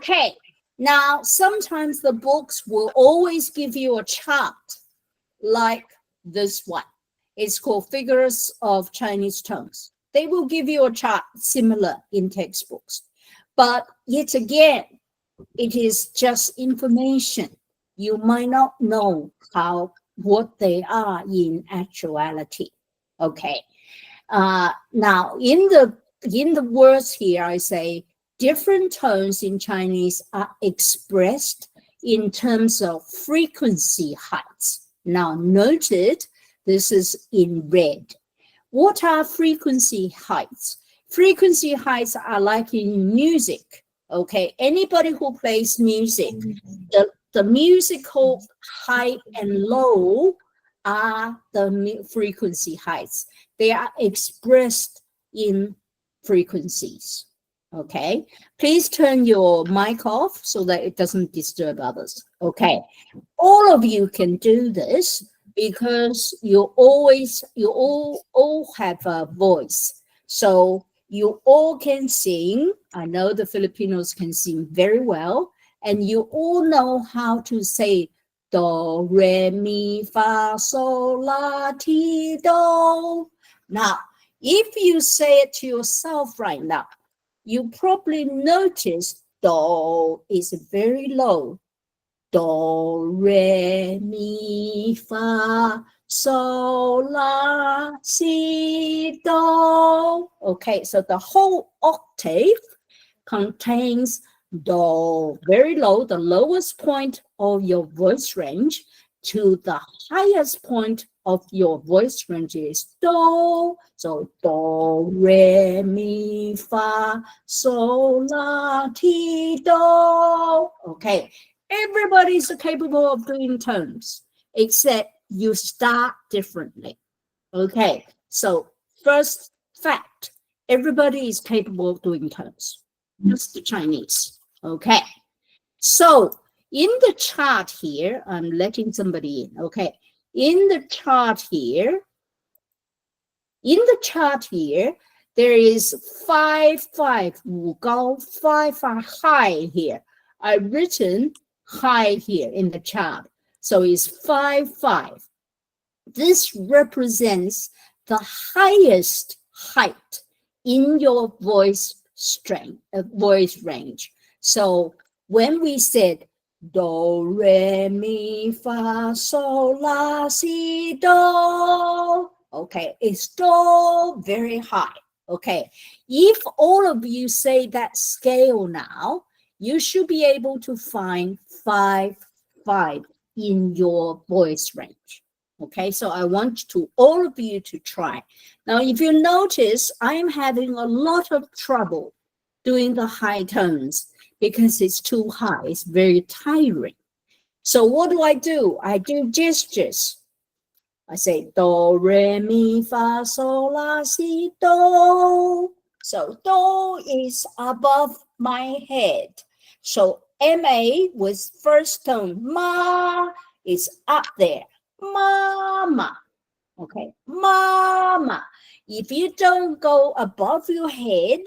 Okay, now sometimes the books will always give you a chart like this one. It's called Figures of Chinese Tones. They will give you a chart similar in textbooks. But yet again, it is just information. You might not know what they are in actuality. Okay. Now in the words here, I say different tones in Chinese are expressed in terms of frequency heights. Now noted, this is in red. What are frequency heights? Frequency heights are like in music. Okay, anybody who plays music, the musical high and low are the frequency heights. They are expressed in frequencies. Okay, please turn your mic off so that it doesn't disturb others. Okay, all of you can do this because you all have a voice. So you all can sing. I know the Filipinos can sing very well, and you all know how to say do, re, mi, fa, sol, la, ti, do. Now, if you say it to yourself right now, you probably notice do is very low. Do, re, mi, fa, sol, la, si, do. Okay, so the whole octave contains do, very low, the lowest point of your voice range, to the highest point of your voice range is do. So do, re, mi, fa, sol, la, ti, do. Okay, everybody's capable of doing tones, except you start differently. Okay, so first fact, everybody is capable of doing tones, just the Chinese. Okay, so in the chart here, I'm letting somebody in. Okay, in the chart here, there is 5 wu gao, 5 are high here. I've written high here in the chart, so it's 5. This represents the highest height in your voice range. So when we said do, re, mi, fa, sol, la, si, do, okay, it's do very high. Okay, if all of you say that scale now, you should be able to find 5 in your voice range. Okay, so I want all of you to try. Now, if you notice, I'm having a lot of trouble doing the high tones because it's too high. It's very tiring. So what do? I do gestures. I say do, re, mi, fa, sol, la, si, do. So do is above my head. So MA with first tone, ma, is up there. Mama. Okay, mama. If you don't go above your head,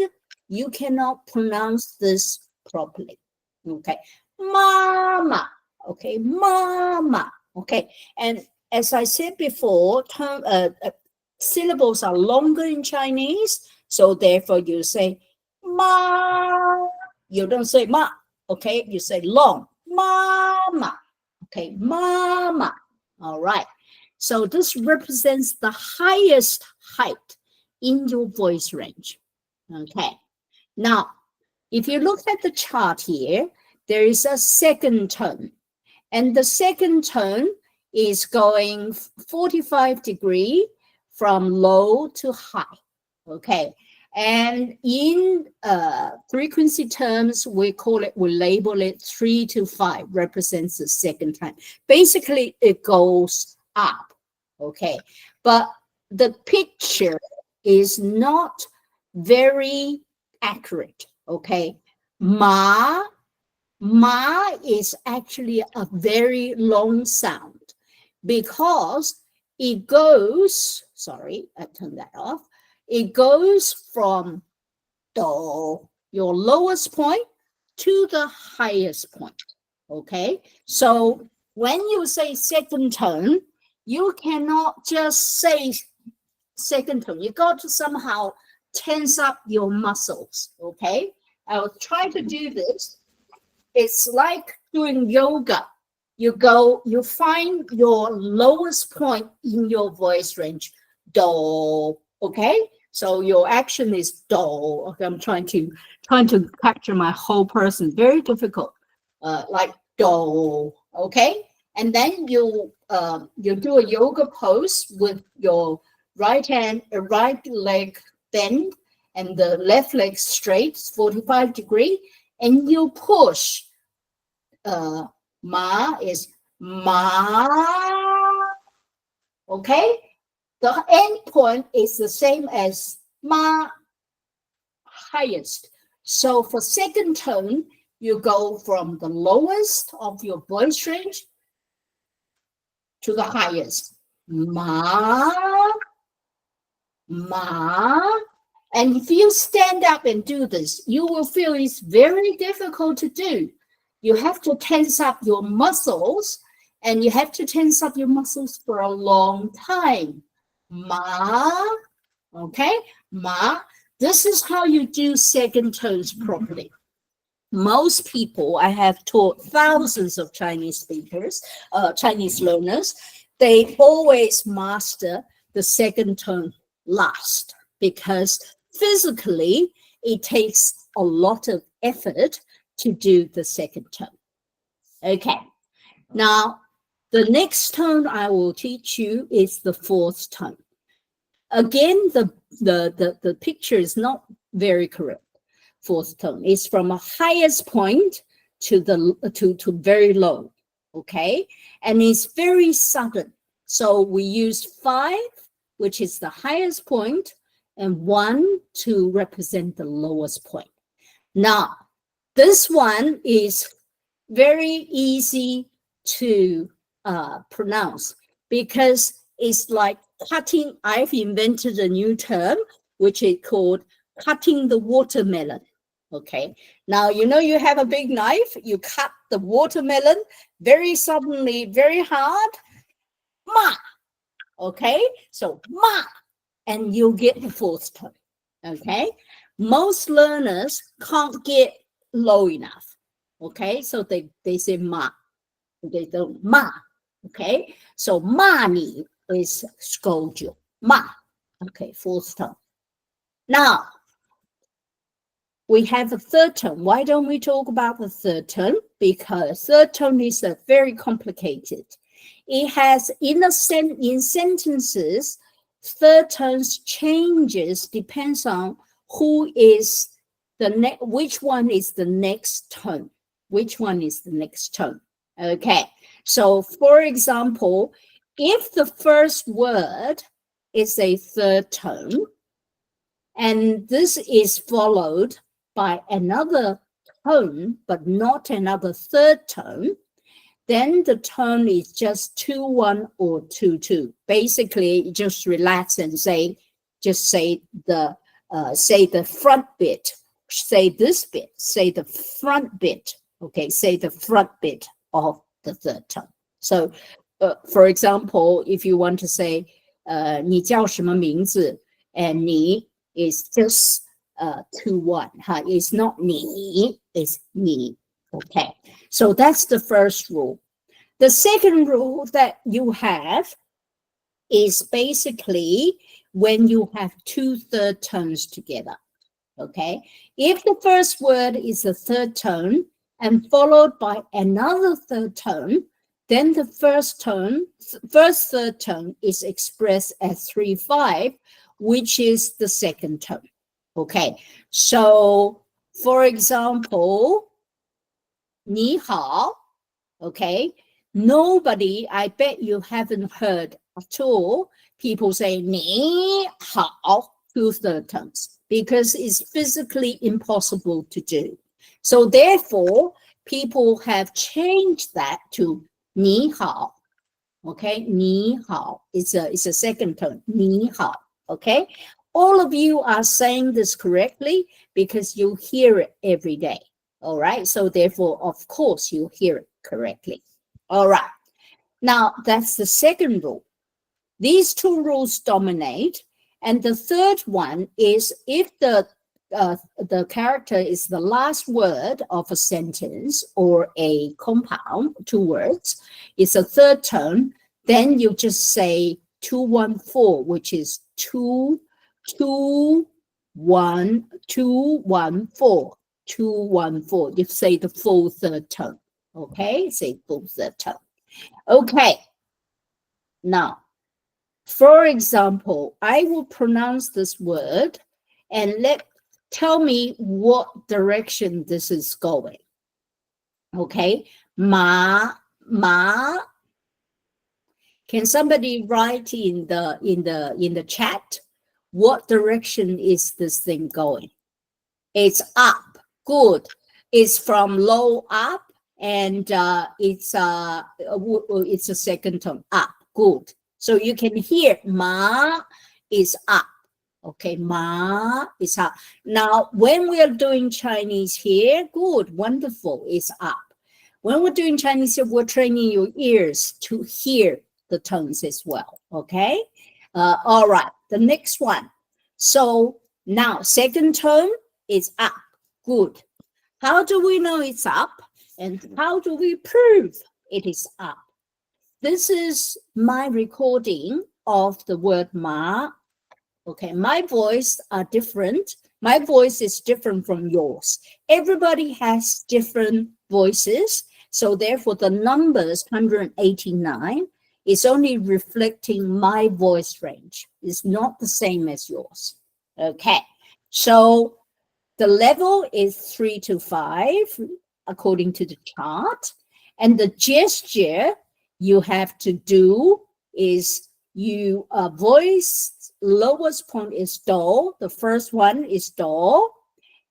you cannot pronounce this properly. Okay, mama. Okay, mama. Okay, and as I said before, syllables are longer in Chinese, so therefore you say ma. You don't say ma. Okay, you say long. Mama. Okay, mama. All right. So this represents the highest height in your voice range. Okay. Now, if you look at the chart here, there is a second tone. And the second tone is going 45 degrees from low to high. Okay. And in frequency terms, we label it 3 to 5, represents the second time. Basically, it goes up. Okay. But the picture is not very accurate. Okay. Ma is actually a very long sound because it goes, sorry, I turned that off. It goes from do, your lowest point, to the highest point. Okay, so when you say second tone, you cannot just say second tone. You got to somehow tense up your muscles. Okay, I'll try to do this. It's like doing yoga. You find your lowest point in your voice range, do. Okay, so your action is do. Okay, I'm trying to capture my whole person. Very difficult. Like do. Okay, and then you do a yoga pose with your right leg bend and the left leg straight, 45 degree, and you push. Ma is ma. Okay, the end point is the same as ma, highest. So for second tone, you go from the lowest of your voice range to the highest. Ma, ma. And if you stand up and do this, you will feel it's very difficult to do. You have to tense up your muscles, and you have to tense up your muscles for a long time. Ma, okay, ma. This is how you do second tones properly. Most people, I have taught thousands of Chinese speakers, Chinese learners, they always master the second tone last because physically it takes a lot of effort to do the second tone. Okay, now the next tone I will teach you is the fourth tone. Again, the picture is not very correct. Fourth tone is from a highest point to very low. Okay, and it's very sudden. So we use 5, which is the highest point, and 1 to represent the lowest point. Now, this one is very easy to pronounce because it's like cutting. I've invented a new term, which is called cutting the watermelon. Okay, now you have a big knife, you cut the watermelon very suddenly, very hard, ma. Okay, so ma, and you get the fourth tone. Okay, most learners can't get low enough. Okay, so they say ma, they don't ma. Okay, so ma ni is scold you, ma. Okay, fourth tone. Now we have a third tone. Why don't we talk about the third tone? Because third tone is very complicated. It has in sentences, third tones changes depends on who is which one is the next tone. Which one is the next tone? Okay, so for example, if the first word is a third tone, and this is followed by another tone, but not another third tone, then the tone is just 2-1 or 2-2. Basically, just relax and say the front bit, say this bit, say the front bit. Okay, say the front bit of the third tone. So, for example, if you want to say 你叫什么名字 and 你 is just 2-1. It's not 你, it's 你. Okay, so that's the first rule. The second rule that you have is basically when you have 2 third tones together. Okay, if the first word is a third tone and followed by another third tone, then the first third tone is expressed as 3-5, which is the second tone. Okay, so for example, 你好, okay, nobody, I bet you haven't heard at all, people say 你好, 2 third tones, because it's physically impossible to do. So therefore, people have changed that to 你好. Okay, 你好 is a second tone, 你好. Okay, all of you are saying this correctly because you hear it every day. All right. So therefore, of course, you hear it correctly. All right. Now that's the second rule. These two rules dominate. And the third one is if the character is the last word of a sentence or a compound, two words, it's a third tone, then you just say 214, which is 214. You say the full third tone. Okay, say full third tone. Okay. Now, for example, I will pronounce this word and tell me what direction this is going. Okay, ma. Can somebody write in the chat what direction is this thing going? It's up. Good. It's from low up, and it's a second tone up. Good. So you can hear ma is up. Okay, ma is up. Now, when we are doing Chinese here, good, wonderful, it's up. When we're doing Chinese here, we're training your ears to hear the tones as well. Okay, all right. The next one. So now, second tone is up. Good. How do we know it's up? And how do we prove it is up? This is my recording of the word ma. Okay, my voice are different. My voice is different from yours. Everybody has different voices. So therefore, the numbers 189 is only reflecting my voice range. It's not the same as yours. Okay, so the level is 3 to 5 according to the chart. And the gesture you have to do is you voice lowest point is do. The first one is do.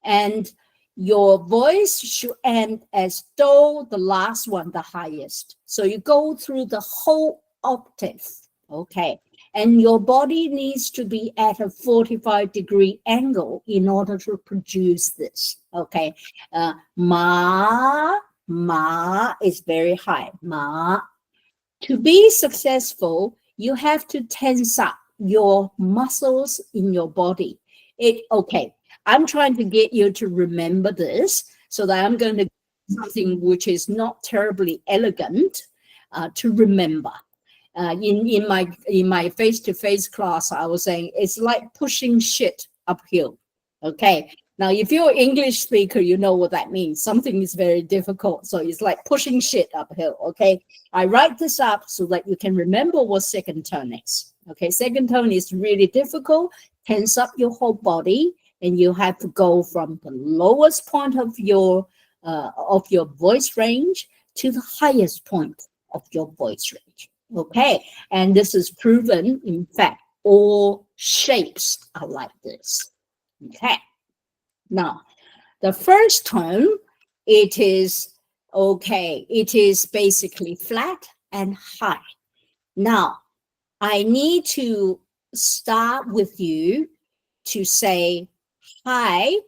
And your voice should end as do, the last one, the highest. So you go through the whole octave. Okay. And your body needs to be at a 45-degree angle in order to produce this. Okay. Ma is very high. Ma. To be successful, you have to tense up your muscles in your body. Okay. I'm trying to get you to remember this so that I'm going to do something which is not terribly elegant to remember. In my face-to-face class, I was saying it's like pushing shit uphill. Okay. Now, if you're an English speaker, you know what that means. Something is very difficult. So it's like pushing shit uphill. Okay. I write this up so that you can remember what second tone is. Okay. Second tone is really difficult. Tense up your whole body, and you have to go from the lowest point of your voice range to the highest point of your voice range. Okay, and this is proven. In fact, all shapes are like this. Okay, now the first tone, it is basically flat and high. Now, I need to start with you to say high.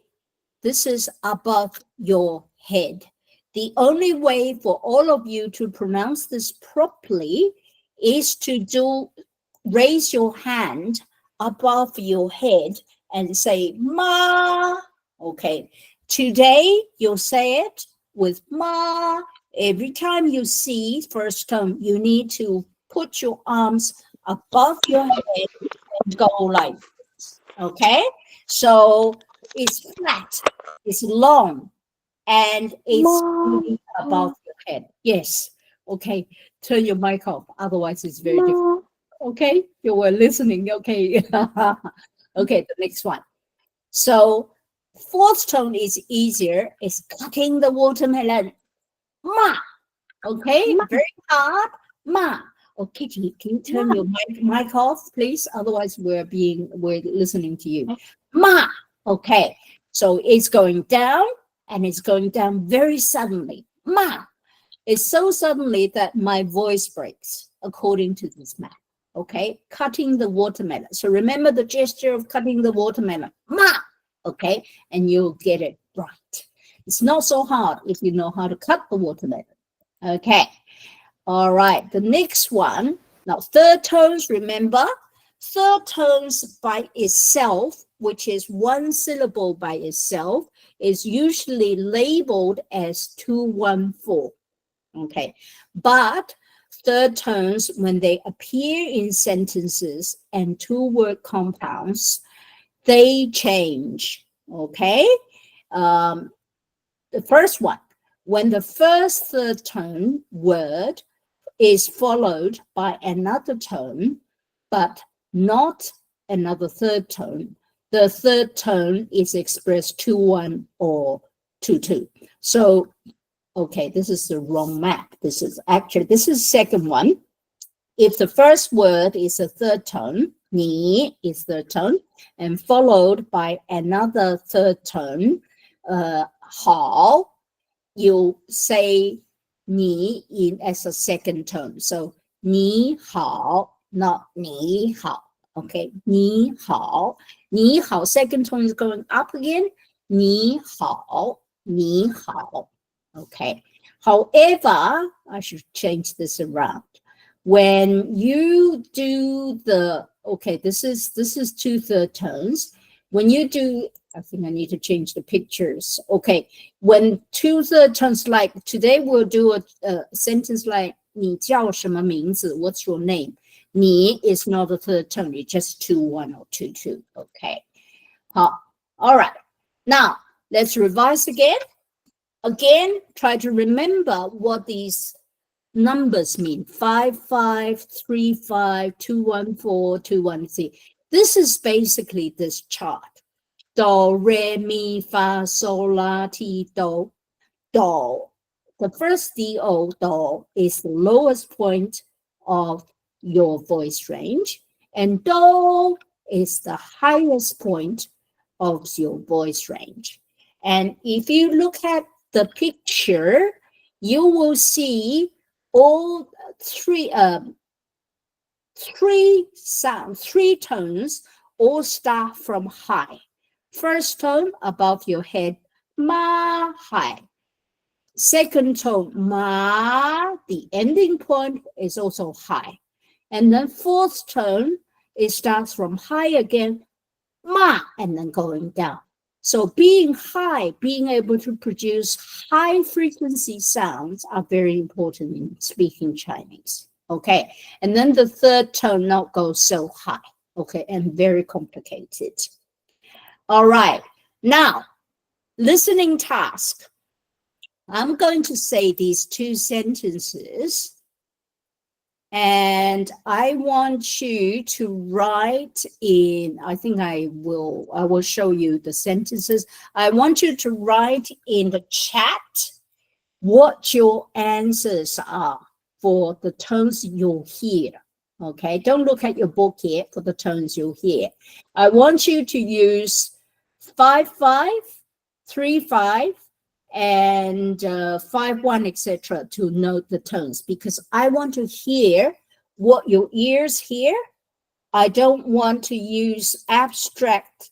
This is above your head. The only way for all of you to pronounce this properly is to raise your hand above your head and say ma. Okay, today you'll say it with ma. Every time you see first tone, you need to put your arms above your head and go like this. Okay, so it's flat, it's long, and it's really above your head. Yes. Okay, turn your mic off. Otherwise, it's very difficult. Okay, you were listening. Okay. Okay, the next one. So fourth tone is easier. It's cutting the watermelon. Ma. Okay, very hard. Ma. Okay, can you turn your mic off, please? Otherwise, we're listening to you. Ma. Okay, so it's going down, and it's going down very suddenly. Ma. It's so suddenly that my voice breaks, according to this map. Okay, cutting the watermelon. So remember the gesture of cutting the watermelon. Ma. Okay, and you'll get it right. It's not so hard if you know how to cut the watermelon. Okay. All right. The next one. Now, third tones, remember, third tones by itself, which is one syllable by itself, is usually labeled as 214. Okay. But third tones, when they appear in sentences and two-word compounds, they change. Okay. The first one, when the first third tone word is followed by another tone, but not another third tone, the third tone is expressed 2-1 or 2-2. So, okay, this is the wrong map. This is second one. If the first word is a third tone, 你 is third tone, and followed by another third tone, 好, you say 你 in as a second tone. So 你好, not 你好. Okay, 你好, 你好. Second tone is going up again. 你好, 你好. Okay. However, I should change this around. When you do the, okay, this is 2 third tones. When you do, I think I need to change the pictures. Okay, when 2 third tones, like today we'll do a sentence like 你叫什么名字? What's your name? 你 is not a third tone, it's just 2-1 or 2-2. Okay. All right. Now let's revise again. Again, try to remember what these numbers mean. 5, 5, 3, 5, 2, 1, 4, 2, 1, 3. This is basically this chart. Do, re, mi, fa, sol, la, ti, do. Do. The first do, do, is the lowest point of your voice range, and do is the highest point of your voice range. And if you look at the picture, you will see all three tones all start from high. First tone above your head, ma, high. Second tone, ma, the ending point is also high. And then fourth tone, it starts from high again, ma, and then going down. So being high, being able to produce high frequency sounds are very important in speaking Chinese. Okay. And then the third tone not go so high. Okay. And very complicated. All right. Now, listening task. I'm going to say these 2 sentences. And I want you to write in, I think I will show you the sentences. I want you to write in the chat what your answers are for the tones you'll hear. Okay, don't look at your book here for the tones you'll hear. I want you to use 5, 5, 3, 5, and 5-1, etc. to note the tones, because I want to hear what your ears hear. I don't want to use abstract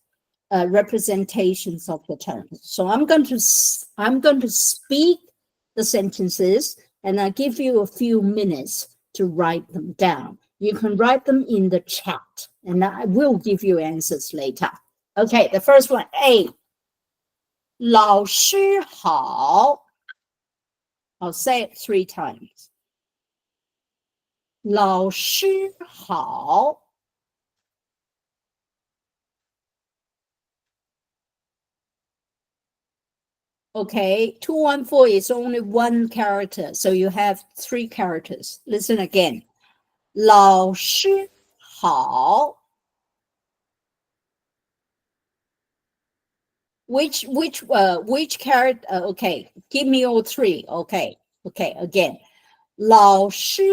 representations of the tones. So I'm going to speak the sentences, and I give you a few minutes to write them down. You can write them in the chat, and I will give you answers later. Okay, the first one, A. 老师好. I'll say it 3 times. 老师好. Okay, 214 is only 1 character, so you have 3 characters. Listen again. 老师好. Which character? Okay, give me all 3. Okay, again. 老师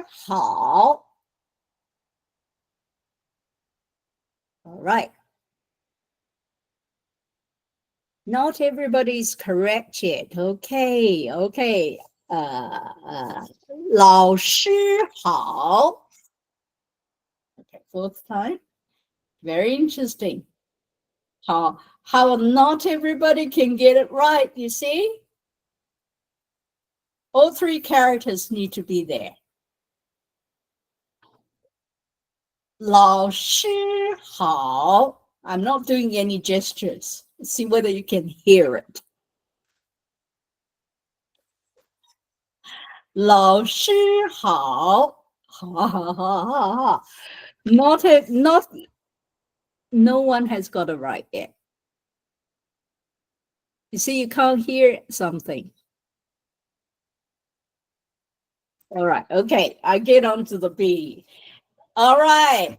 好. All right. Not everybody's correct yet. Okay. 老师好. Okay, 4th time. Very interesting. 好 How not everybody can get it right, you see? All three characters need to be there. 老师好. I'm not doing any gestures. See whether you can hear it. 老师好. Not, no one has got it right yet. You see, you can't hear something. All right. Okay. I get on to the B. All right.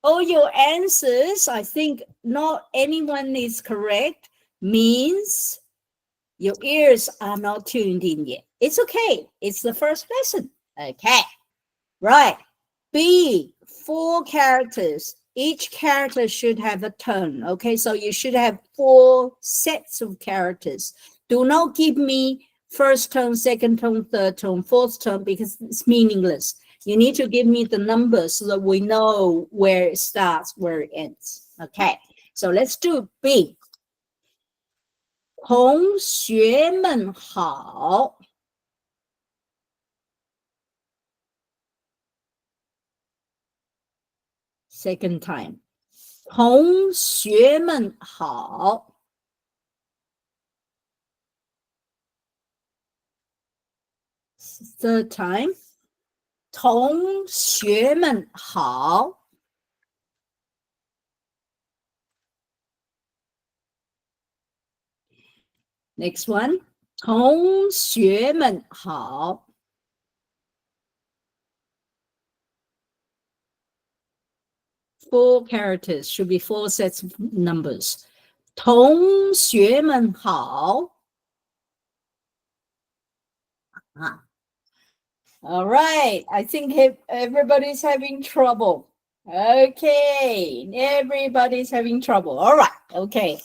All your answers, I think not anyone is correct, means your ears are not tuned in yet. It's okay. It's the first lesson. Okay. Right. B, 4 characters. Each character should have a tone. Okay. So you should have 4 sets of characters. Do not give me first tone, second tone, third tone, fourth tone, because it's meaningless. You need to give me the numbers so that we know where it starts, where it ends. Okay. So let's do B. 同学们好. Second time. 同学们好. Third time. 同学们好. Next one. 同学们好. Four characters, should be 4 sets of numbers. 同学们好. All right, I think everybody's having trouble. Okay, everybody's having trouble. All right, okay.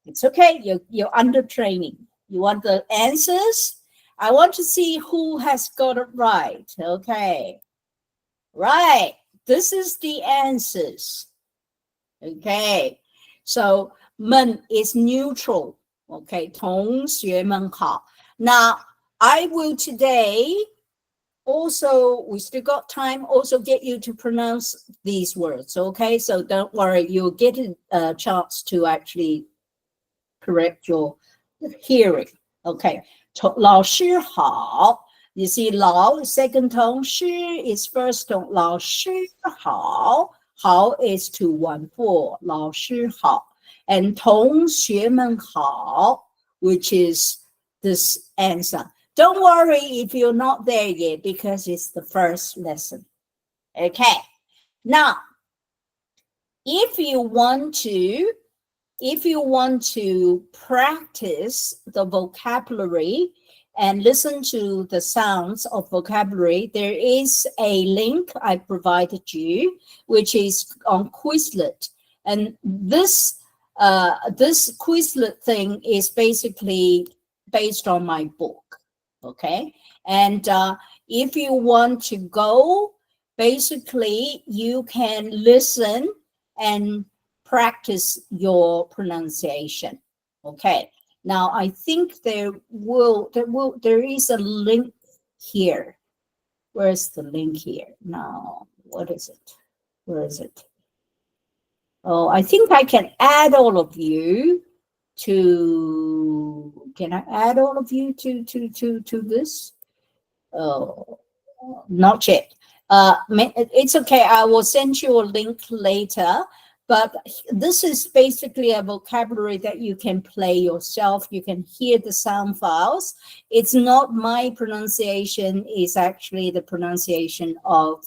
It's okay, you're under training. You want the answers? I want to see who has got it right. Okay. Right, this is the answers. Okay, so 们 is neutral. Okay, 同学们好. Now, I will today also, we still got time, also get you to pronounce these words. Okay, so don't worry, you'll get a chance to actually correct your hearing. Okay, 老师好. You see, 老 is second tone, 师 is first tone. 老师好. 好 is 214. 老师好. And 同学们好, which is this answer. Don't worry if you're not there yet, because it's the first lesson. Okay. Now, if you want to practice the vocabulary and listen to the sounds of vocabulary, there is a link I provided you, which is on Quizlet. And this Quizlet thing is basically based on my book. Okay, and if you want to go, basically you can listen and practice your pronunciation. Okay, now I think there is a link here. Where's the link here? Now, what is it? Where is it? Oh, I think I can add all of you to, can I add all of you to this? Oh, not yet. It's okay. I will send you a link later. But this is basically a vocabulary that you can play yourself. You can hear the sound files. It's not my pronunciation. It's actually the pronunciation of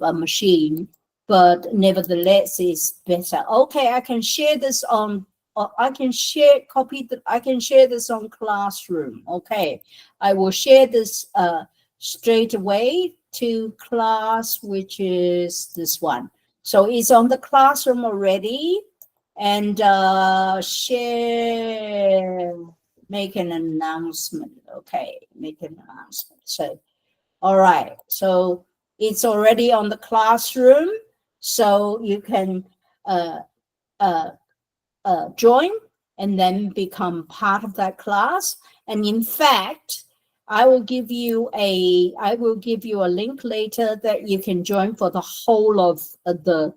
a machine, but nevertheless is better. Okay, I can share this on, I can share this on Classroom. Okay, I will share this straight away to class, which is this one. So it's on the Classroom already, and share, make an announcement. Okay, make an announcement. So all right, so it's already on the Classroom. So you can uh, join and then become part of that class. And in fact, I will give you a link later that you can join for the whole of the